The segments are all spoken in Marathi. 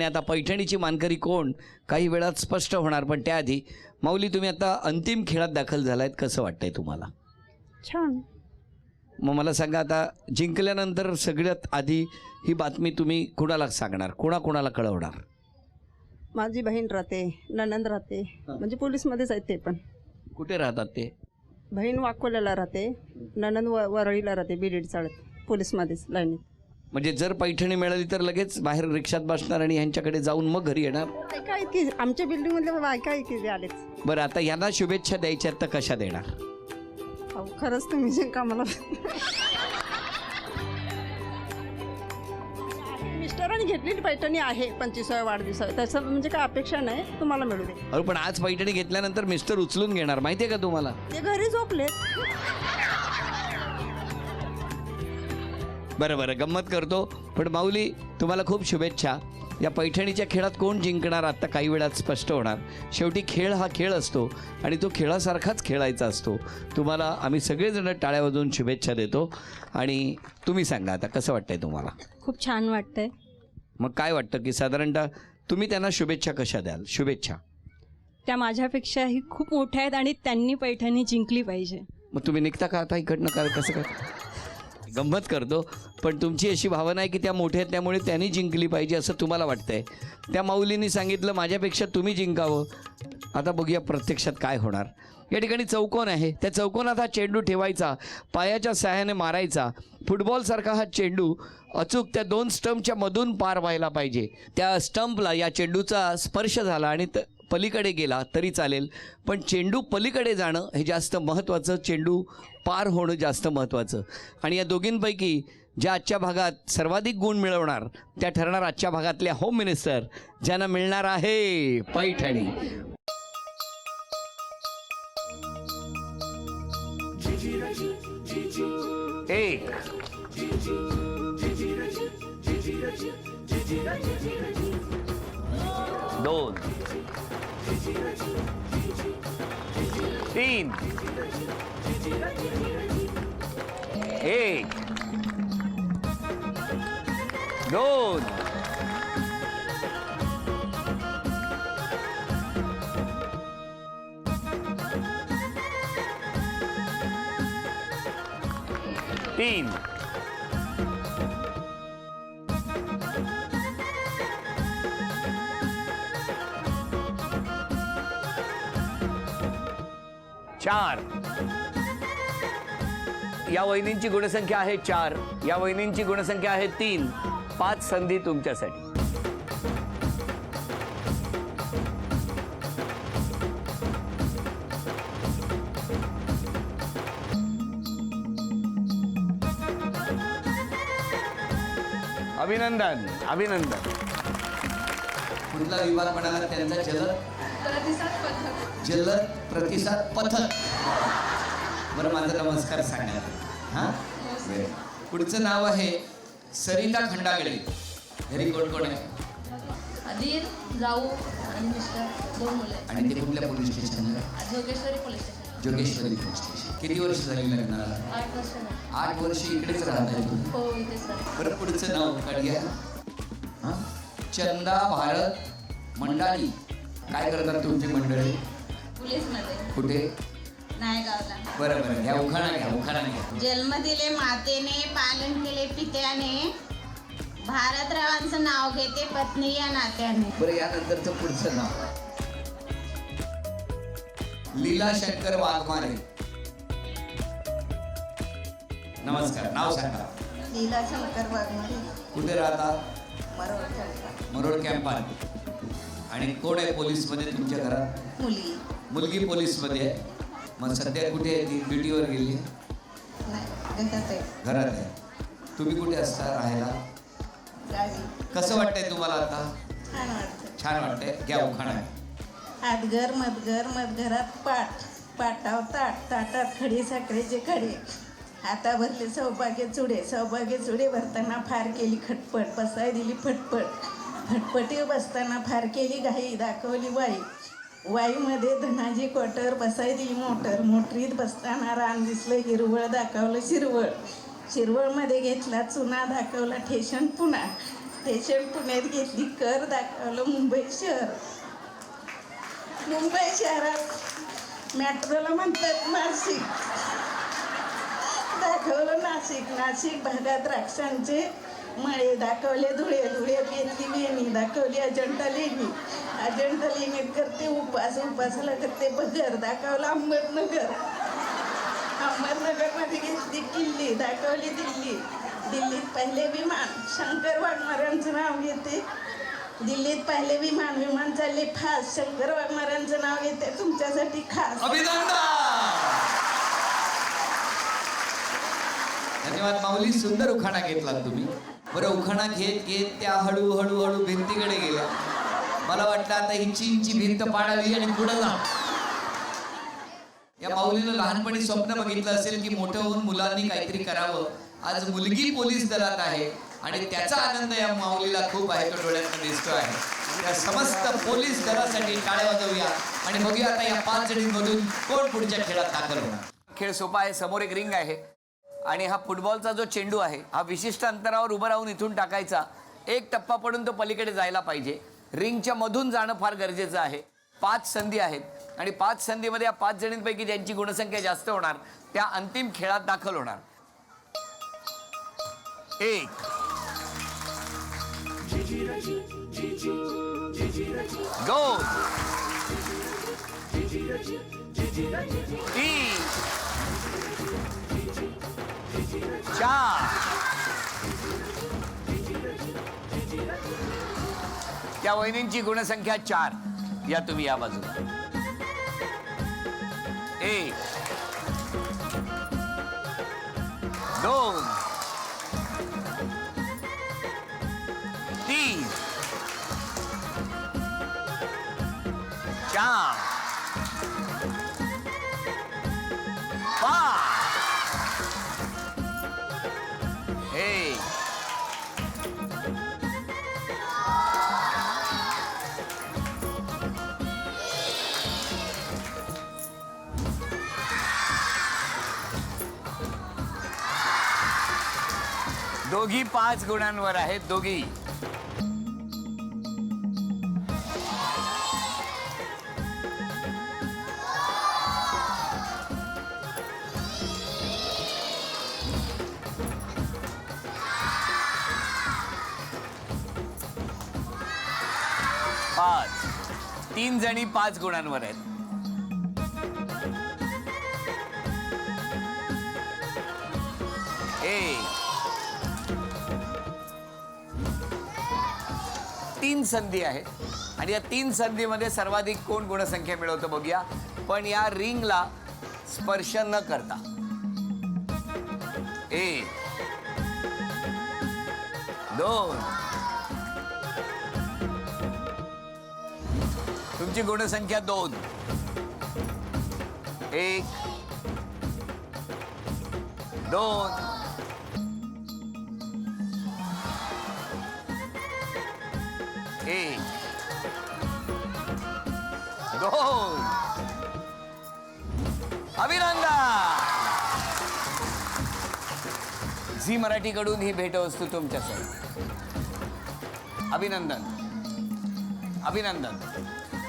आता पैठणीची मानकरी कोण काही वेळात स्पष्ट होणार, पण त्याआधी माऊली तुम्ही आता अंतिम खेळात दाखल झालायत, कसं वाटतंय तुम्हाला? छान. मग मला सांगा, आता जिंकल्यानंतर सगळ्यात आधी ही बातमी तुम्ही कुणाला सांगणार, कोणाला कळवणार? माझी बहीण राहते, नणंद राहते, म्हणजे पोलीसमध्येच आहेत ते पण. कुठे राहतात ते? बहीण वाकोल्याला राहते, नणंद वरळीला राहते, बीडीड चाळत पोलीसमध्येच लाईनीत. म्हणजे जर पैठणी मिळाली तर लगेच बाहेर रिक्षात बसणार आणि ह्यांच्याकडे जाऊन मग घरी येणार? बायका आहेत की आमच्या बिल्डिंगमधले, बायका आहेत की आलेच. बरं, आता यांना शुभेच्छा द्यायच्या तर कशा देणार? अहो खरंच तुम्ही जिंका मला. मिस्टरांनी घेतलेली पैठणी आहे 25व्या वाढदिवसावर, त्याचं म्हणजे काय अपेक्षा नाही, तुम्हाला मिळू दे. अरे पण आज पैठणी घेतल्यानंतर मिस्टर उचलून घेणार, माहितीये का तुम्हाला? ते घरी झोपलेत. बरं गंमत करतो, पण माऊली तुम्हाला खूप शुभेच्छा. या पैठणीच्या खेळात कोण जिंकणार आता काही वेळात स्पष्ट होणार. शेवटी खेळ हा खेळ असतो आणि तो खेळासारखाच खेळायचा असतो. तुम्हाला आम्ही सगळेजण टाळ्या वाजवून शुभेच्छा देतो. आणि तुम्ही सांगा आता कसं वाटतंय तुम्हाला? खूप छान वाटतंय. मग काय वाटतं की साधारणतः तुम्ही त्यांना शुभेच्छा कशा द्याल? शुभेच्छा त्या माझ्यापेक्षाही खूप मोठ्या आहेत आणि त्यांनी पैठणी जिंकली पाहिजे. मग तुम्ही निघता का आता इकडनं? काय कसं काय? गंमत करतो, पण तुमची अशी भावना आहे की त्या मोठ्या आहेत त्यामुळे त्यांनी जिंकली पाहिजे असं तुम्हाला वाटतंय. त्या माऊलींनी सांगितलं माझ्यापेक्षा तुम्ही जिंकावं. आता बघूया प्रत्यक्षात काय होणार. या ठिकाणी चौकोन आहे, त्या चौकोनात हा चेंडू ठेवायचा, पायाच्या सहाय्याने मारायचा. फुटबॉलसारखा हा चेंडू अचूक त्या दोन स्टंपच्या मधून पार व्हायला पाहिजे. त्या स्टंपला या चेंडूचा स्पर्श झाला आणि पलीकडे गेला तरी चालेल, पण चेंडू पलीकडे जाणं हे जास्त महत्त्वाचं, चेंडू पार होणं जास्त महत्त्वाचं. आणि या दोघींपैकी ज्या आजच्या भागात सर्वाधिक गुण मिळवणार त्या ठरणार आजच्या भागातल्या होम मिनिस्टर, ज्यांना मिळणार आहे पैठणी. एक, दोन, तीन, एक, दोन, तीन, चार. या वहिनींची गुणसंख्या आहे 4, या वहिनींची गुणसंख्या आहे 3. 5 संधी तुमच्यासाठी. अभिनंदन, अभिनंदन. कुठला विभाग म्हणाला त्यांचा? जलद प्रतिसाद पथक. बरं, माझा नमस्कार सांगण्यात. हां, पुढचं नाव आहे सरिता खंडागळे. घरी कोण कोण आहे? अधीर, जाऊ आणि मिस्टर, 2 मुलं. आणि ते कुठल्या पोलीस स्टेशनला? Jogeshwari police station. Jogeshwari police station. किती वर्ष झाली लग्नाला? 8 वर्ष. 8 वर्ष इकडेच राहत आहे तुम्ही? हो, इथे सर. बरं, पुढचं नाव काढूया. हां, चंदा भारत मंडाळी. काय करतात तुमची मंडळी? पोलीसमध्ये. कुठे? नायगावला. बरं घ्या, उखाणा घ्या. जन्म दिले मातेने, पालन केले पित्याने, भारतरावांचं नाव घेते पत्नी या नात्याने. बरं, यानंतरचं पुढचं नाव लीला शंकर वाघमारे. नमस्कार, नाव सांगा. लीला शंकर वाघमारे. कुठे राहता? मरोड कॅम्पात. आणि कोण आहे पोलीसमध्ये तुमच्या घरात? मुलगी पोलीसमध्ये आहे. मग सध्या कुठे आहे ती? ड्युटीवर गेली? घरात आहे. तुम्ही कुठे असता राहायला? कसं वाटतंय तुम्हाला आता? छान वाटतंय. घ्या उखाणा. हातगर मधगर मधघरात पाठ, पाटाव ताट, ताटात खडी साखरेचे खडे, हाता भरले सौभाग्य चुडे भरताना फार केली खटपट, बसाय दिली फटपट, फटपटी बसताना फार केली घाई, दाखवली वाईमध्ये धनाजी क्वार्टर, बसाय दिली मोटरीत बसताना रान दिसलं हिरवळ, दाखवलं शिरवळ, शिरवळमध्ये घेतला चुना, दाखवला ठेशन पुन्हा, पेशंट पुण्यात घेतली, कर दाखवलं मुंबई शहर. मुंबई शहरात मेट्रोला म्हणतात नाशिक, दाखवलं नाशिक भागात द्राक्षांचे मळे दाखवले, धुळ्यात घेतली वेणी दाखवली, अजंठा लेणीत करते उपासाला करते बगर दाखवलं, अहमदनगरमध्ये घेतली किल्ली दाखवली, दिल्लीत पहिले विमान, शंकर वाघमारांचं नाव घेते, दिल्लीत पहिले विमान चालले फास्ट, शंकर वाघमारांचं नाव घेते तुमच्यासाठी खास. धन्यवाद माऊली, सुंदर उखाणा घेतला तुम्ही. बरं, उखाणा घेत त्या हळूहळू भिंतीकडे गेल्या. मला वाटलं आता ही चीनची भिंत पाडावी आणि पुढे जा. या माऊलीनं लहानपणी स्वप्न बघितलं असेल की मोठं होऊन मुलांनी काहीतरी करावं. आज मुलगी पोलीस दलात आहे आणि त्याचा आनंद या माऊलीला खूप आहे, तो डोळ्यात दिसतो आहे. त्या समस्त पोलीस दलासाठी टाळ्या वाजवूया आणि बघूया आता या 5 जणींमधून कोण पुढच्या खेळात दाखल होणार. खेळ सोपा आहे. समोर एक रिंग आहे आणि हा फुटबॉलचा जो चेंडू आहे हा विशिष्ट अंतरावर उभं राहून इथून टाकायचा. एक टप्पा पडून तो पलीकडे जायला पाहिजे. रिंगच्या मधून जाणं फार गरजेचं आहे. 5 संधी आहेत आणि 5 संधीमध्ये या 5 जणींपैकी ज्यांची गुणसंख्या जास्त होणार त्या अंतिम खेळात दाखल होणार. 1 2 3 4 त्या वहिनींची गुणसंख्या 4. या तुम्ही या बाजूला. 1 2 3 4 5 1 दोघी 5 गुणांवर आहेत. दोघी पाच 3 जणी 5 गुणांवर आहेत. एक 3 संधी आहेत आणि या 3 संधीमध्ये सर्वाधिक कोण गुणसंख्या मिळवतो बघूया. पण या रिंगला स्पर्श न करता. 1 2 तुमची गुणसंख्या 2 1 2 1 2 अभिनंदन. झी मराठीकडून ही भेटवस्तू तुमच्यासाठी. अभिनंदन अभिनंदन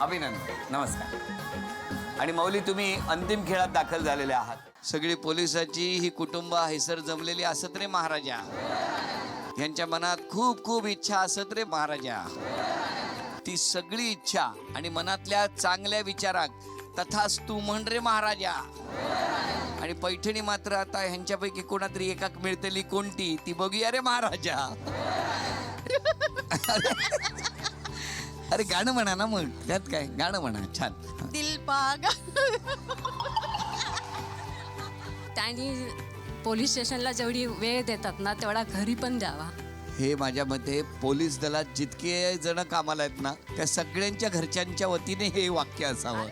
अभिनंदन. नमस्कार. आणि माऊली, तुम्ही अंतिम खेळात दाखल झालेले आहात. सगळी पोलिसाची ही कुटुंब हैसर जमलेली असत रे महाराजा. यांच्या मनात खूप खूप इच्छा असत रे महाराजा. ती सगळी इच्छा आणि मनातल्या चांगल्या विचाराक तथास्तु म्हण रे महाराजा. आणि पैठणी मात्र आता ह्यांच्यापैकी कोणातरी एकाक मिळतली. कोणती ती बघूया रे महाराजा. अरे गाणं म्हणा ना मग, त्यात काय, गाणं म्हणा छान. दिल पागा. त्यांनी पोलीस स्टेशनला जेवढी वेळ देतात ना तेवढा घरी पण द्यावा. हे माझ्या मते पोलीस दलात जितके जण कामाला आहेत ना त्या सगळ्यांच्या घरच्यांच्या वतीने हे वाक्य असावं.